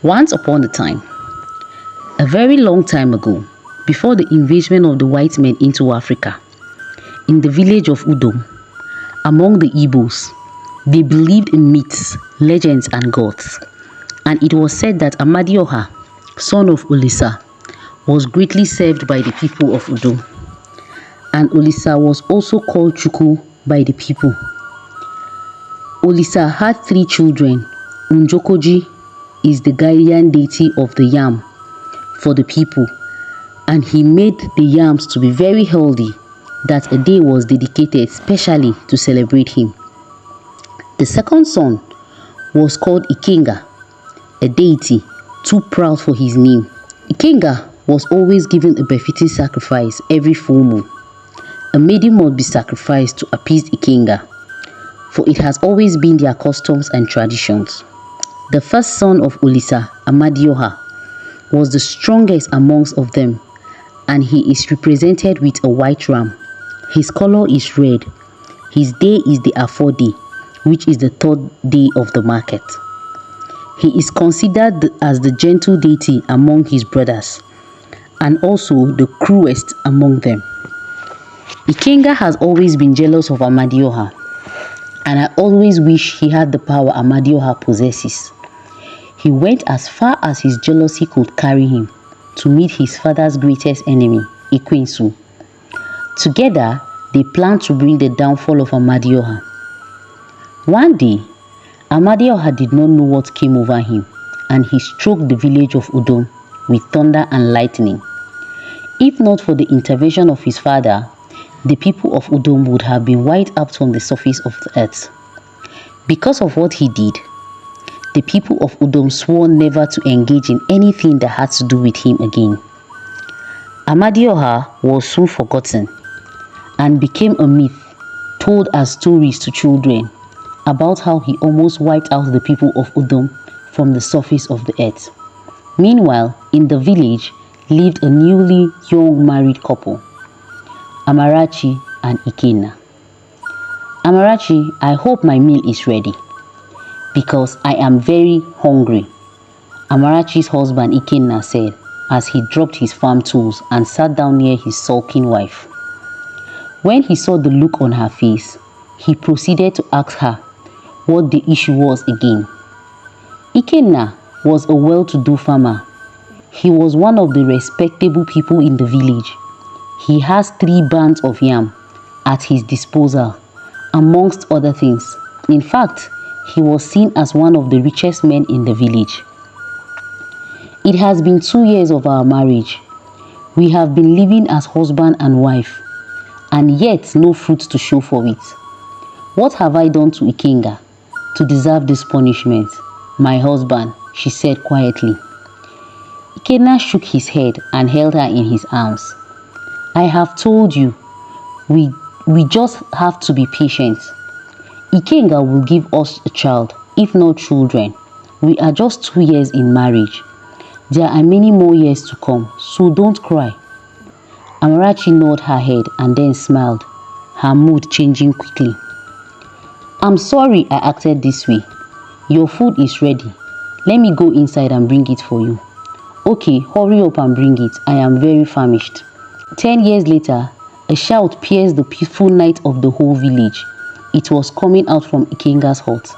Once upon a time, a very long time ago, before the invasion of the white men into Africa, in the village of Udom, among the Igbos, they believed in myths, legends, and gods. And it was said that Amadioha, son of Olisa, was greatly served by the people of Udom. And Olisa was also called Chuku by the people. Olisa had 3 children. Unjokoji is the guardian deity of the yam for the people, and he made the yams to be very healthy, that a day was dedicated specially to celebrate him. The second son was called Ikenga, a deity too proud for his name. Ikenga was always given a befitting sacrifice every full moon. A maiden must be sacrificed to appease Ikenga, for it has always been their customs and traditions. The first son of Olisa, Amadioha, was the strongest amongst of them, and he is represented with a white ram. His color is red. His day is the Afode, which is the 3rd day of the market. He is considered as the gentle deity among his brothers, and also the cruelest among them. Ikenga has always been jealous of Amadioha, and I always wish he had the power Amadioha possesses. He went as far as his jealousy could carry him to meet his father's greatest enemy, Ikwensu. Together, they planned to bring the downfall of Amadioha. One day, Amadioha did not know what came over him, and he struck the village of Udom with thunder and lightning. If not for the intervention of his father, the people of Udom would have been wiped out from the surface of the earth. Because of what he did, the people of Udom swore never to engage in anything that had to do with him again. Amadioha was soon forgotten and became a myth told as stories to children about how he almost wiped out the people of Udom from the surface of the earth. Meanwhile, in the village lived a newly young married couple, Amarachi and Ikenna. Amarachi, I hope my meal is ready, because I am very hungry, Amarachi's husband Ikenna said as he dropped his farm tools and sat down near his sulking wife. When he saw the look on her face, he proceeded to ask her what the issue was again. Ikenna was a well-to-do farmer. He was one of the respectable people in the village. He has 3 bands of yam at his disposal, amongst other things. In fact, he was seen as one of the richest men in the village. It has been 2 years of our marriage. We have been living as husband and wife, and yet no fruit to show for it. What have I done to Ikenga to deserve this punishment? My husband, she said quietly. Ikenna shook his head and held her in his arms. I have told you, we just have to be patient. Ikenga will give us a child, if not children. We are just 2 years in marriage. There are many more years to come, so don't cry. Amarachi nodded her head and then smiled, her mood changing quickly. I'm sorry I acted this way. Your food is ready. Let me go inside and bring it for you. Okay, hurry up and bring it. I am very famished. 10 years later, a shout pierced the peaceful night of the whole village. It was coming out from Ikenga's hut.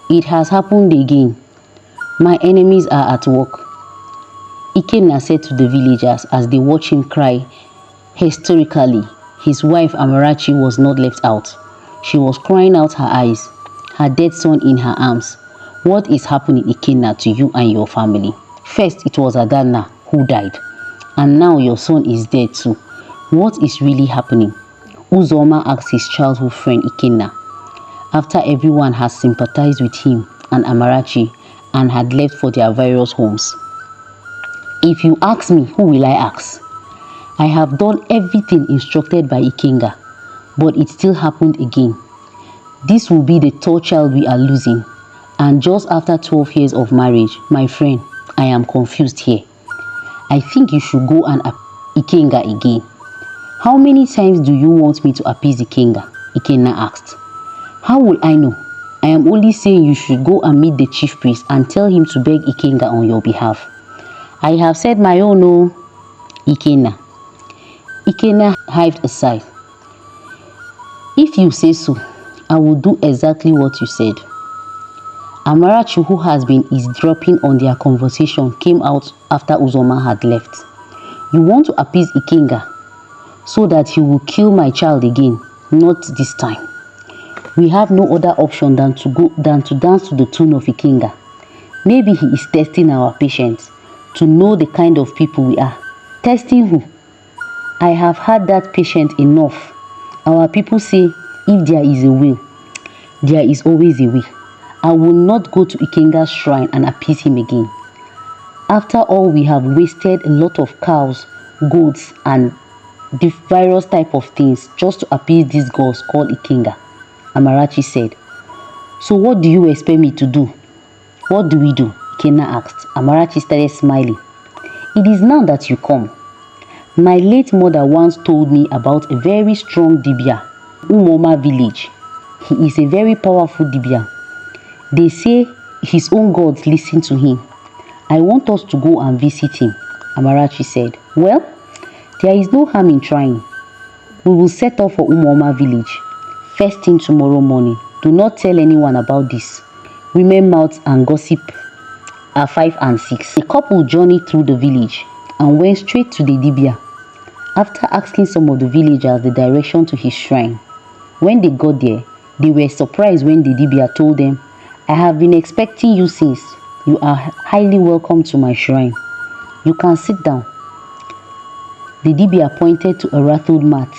It has happened again. My enemies are at work, Ikenna said to the villagers as they watched him cry hysterically. His wife Amarachi was not left out. She was crying out her eyes, her dead son in her arms. What is happening, Ikenna, to you and your family? First it was Adana who died, and now your son is dead too. What is really happening? Uzoma asked his childhood friend Ikenna, after everyone has sympathized with him and Amarachi and had left for their various homes. If you ask me, who will I ask? I have done everything instructed by Ikenga, but it still happened again. This will be the 3rd child we are losing, and just after 12 years of marriage, my friend, I am confused here. I think you should go and Ikenga again. How many times do you want me to appease Ikenga? Ikenna asked. How will I know? I am only saying you should go and meet the chief priest and tell him to beg Ikenga on your behalf. I have said my own, no, Ikenna. Ikenna heaved a sigh. If you say so, I will do exactly what you said. Amarachi, who has been eavesdropping on their conversation, came out after Uzoma had left. You want to appease Ikenga so that he will kill my child again, not this time. We have no other option than to dance to the tune of Ikenga. Maybe he is testing our patience to know the kind of people we are. Testing who? I have had that patient enough. Our people say if there is a will, there is always a way. I will not go to Ikenga's shrine and appease him again. After all, we have wasted a lot of cows, goats, and the various type of things just to appease these gods called Ikenga, Amarachi said. So what do you expect me to do? What do we do? Ikenna asked. Amarachi started smiling. It is now that you come. My late mother once told me about a very strong dibia, Umoma village. He is a very powerful dibia. They say his own gods listen to him. I want us to go and visit him, Amarachi said. Well, there is no harm in trying. We will set off for Umoma village first thing tomorrow morning. Do not tell anyone about this. Women mouths and gossip are 5 and 6. The couple journeyed through the village and went straight to the dibia. After asking some of the villagers the direction to his shrine, when they got there, they were surprised when the dibia told them, I have been expecting you since. You are highly welcome to my shrine. You can sit down. The dibia pointed to a rattled mat,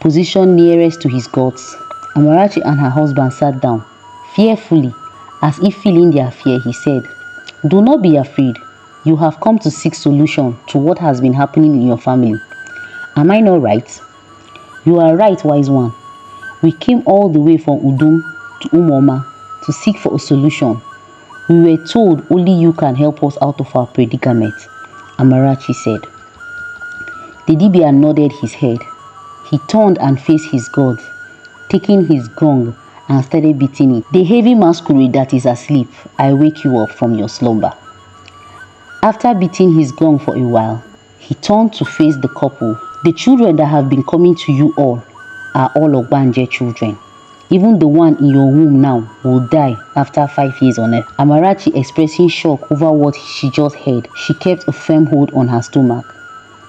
positioned nearest to his gods. Amarachi and her husband sat down. Fearfully, as if feeling their fear, he said, do not be afraid. You have come to seek solution to what has been happening in your family. Am I not right? You are right, wise one. We came all the way from Udum to Umoma to seek for a solution. We were told only you can help us out of our predicament, Amarachi said. The dibia nodded his head. He turned and faced his god, taking his gong and started beating it. The heavy masquerade that is asleep, I wake you up from your slumber. After beating his gong for a while, he turned to face the couple. The children that have been coming to you all are all Obanje children. Even the one in your womb now will die after 5 years on earth. Amarachi, expressing shock over what she just heard, she kept a firm hold on her stomach.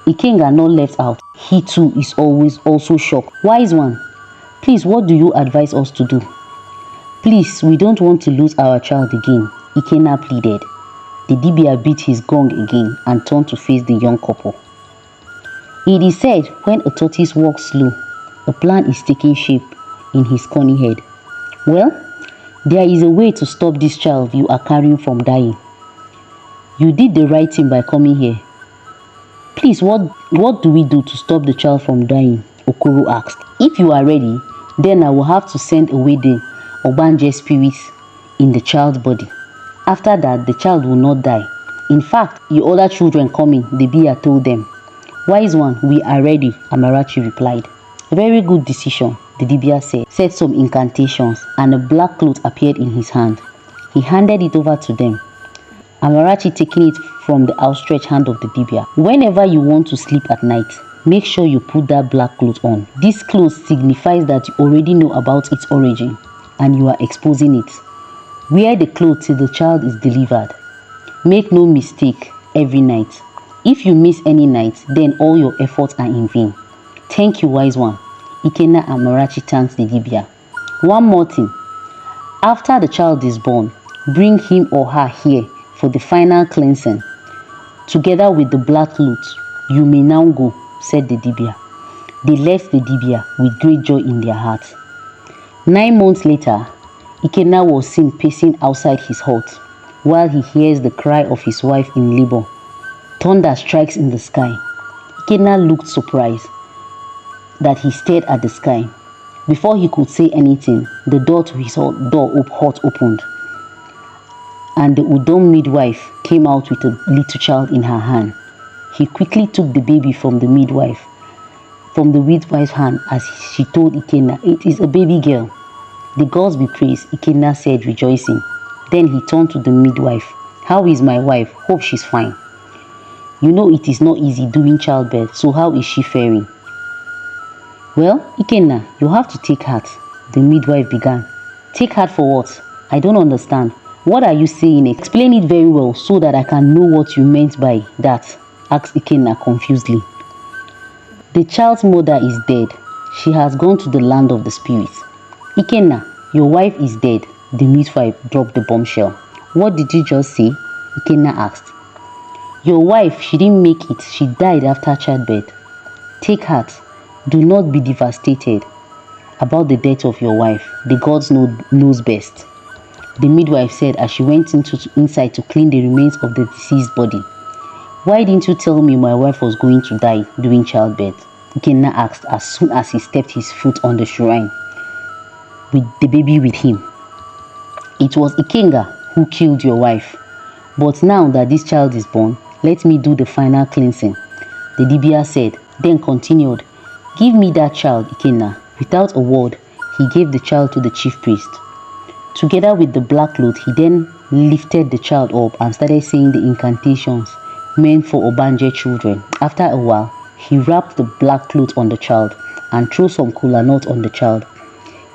Ikenga not left out. He too is always also shocked. Wise one, please, what do you advise us to do? Please, we don't want to lose our child again, Ikenna pleaded. The dibia beat his gong again and turned to face the young couple. It is said when a tortoise walks slow, a plan is taking shape in his cunning head. Well, there is a way to stop this child you are carrying from dying. You did the right thing by coming here. Please, what do we do to stop the child from dying? Okoro asked. If you are ready, then I will have to send away the Obanje spirits in the child's body. After that, the child will not die. In fact, your other children coming, the Bia told them. Wise one, we are ready, Amarachi replied. Very good decision, the dibia said some incantations, and a black cloth appeared in his hand. He handed it over to them, Amarachi taking it from the outstretched hand of the dibia. Whenever you want to sleep at night, make sure you put that black cloth on. This cloth signifies that you already know about its origin, and you are exposing it. Wear the cloth till the child is delivered. Make no mistake every night. If you miss any night, then all your efforts are in vain. Thank you, wise one. Ikenna and Amarachi thanked the dibia. One more thing. After the child is born, bring him or her here for the final cleansing. Together with the black cloth, you may now go, said the dibia. They left the dibia with great joy in their hearts. 9 months later, Ikenna was seen pacing outside his hut while he hears the cry of his wife in labor. Thunder strikes in the sky. Ikenna looked surprised that he stared at the sky. Before he could say anything, the door to his hut opened, and the Udom midwife came out with a little child in her hand. He quickly took the baby from the midwife's hand as she told Ikenna, it is a baby girl. The gods be praised, Ikenna said, rejoicing. Then he turned to the midwife. How is my wife? Hope she's fine. You know it is not easy doing childbirth, so how is she faring? Well, Ikenna, you have to take heart, the midwife began. Take heart for what? I don't understand. What are you saying? Explain it very well so that I can know what you meant by that, asked Ikenna confusedly. The child's mother is dead. She has gone to the land of the spirits. Ikenna, your wife is dead. The midwife dropped the bombshell. What did you just say? Ikenna asked. Your wife, she didn't make it. She died after childbirth. Take heart. Do not be devastated about the death of your wife. The gods knows best. The midwife said as she went inside to clean the remains of the deceased body. Why didn't you tell me my wife was going to die during childbirth? Ikenna asked as soon as he stepped his foot on the shrine with the baby with him. It was Ikenga who killed your wife. But now that this child is born, let me do the final cleansing. The dibia said, then continued, give me that child, Ikenna. Without a word, he gave the child to the chief priest. Together with the black cloth, he then lifted the child up and started saying the incantations meant for Obanje children. After a while, he wrapped the black cloth on the child and threw some kola nut on the child.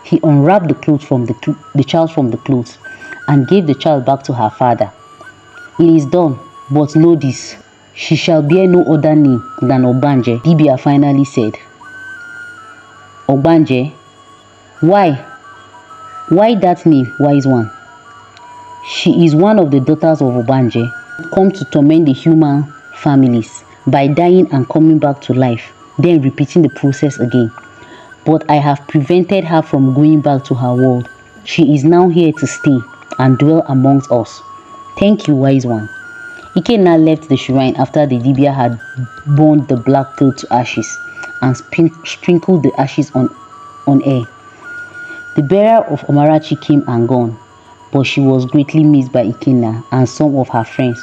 He unwrapped the cloth from the child from the cloth and gave the child back to her father. It is done, but know this, she shall bear no other name than Obanje, Dibia finally said. Obanje? Why? Why that name, wise one? She is one of the daughters of Obanje, come to torment the human families by dying and coming back to life, then repeating the process again. But I have prevented her from going back to her world. She is now here to stay and dwell amongst us. Thank you, wise one. Ikenna left the shrine after the dibia had burned the black cloth to ashes and sprinkled the ashes on air. The bearer of Omarachi came and gone, but she was greatly missed by Ikenna and some of her friends.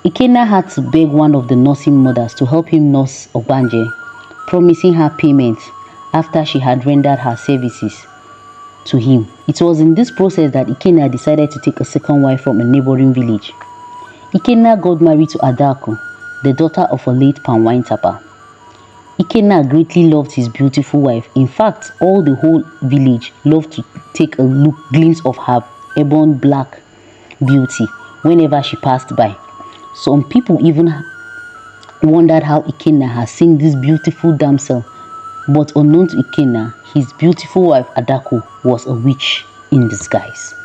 Ikenna had to beg one of the nursing mothers to help him nurse Obanje, promising her payment after she had rendered her services to him. It was in this process that Ikenna decided to take a second wife from a neighboring village. Ikenna got married to Adaku, the daughter of a late palm wine tapper. Ikenna greatly loved his beautiful wife. In fact, all the whole village loved to take a glimpse of her ebon black beauty whenever she passed by. Some people even wondered how Ikenna had seen this beautiful damsel, but unknown to Ikenna, his beautiful wife Adaku was a witch in disguise.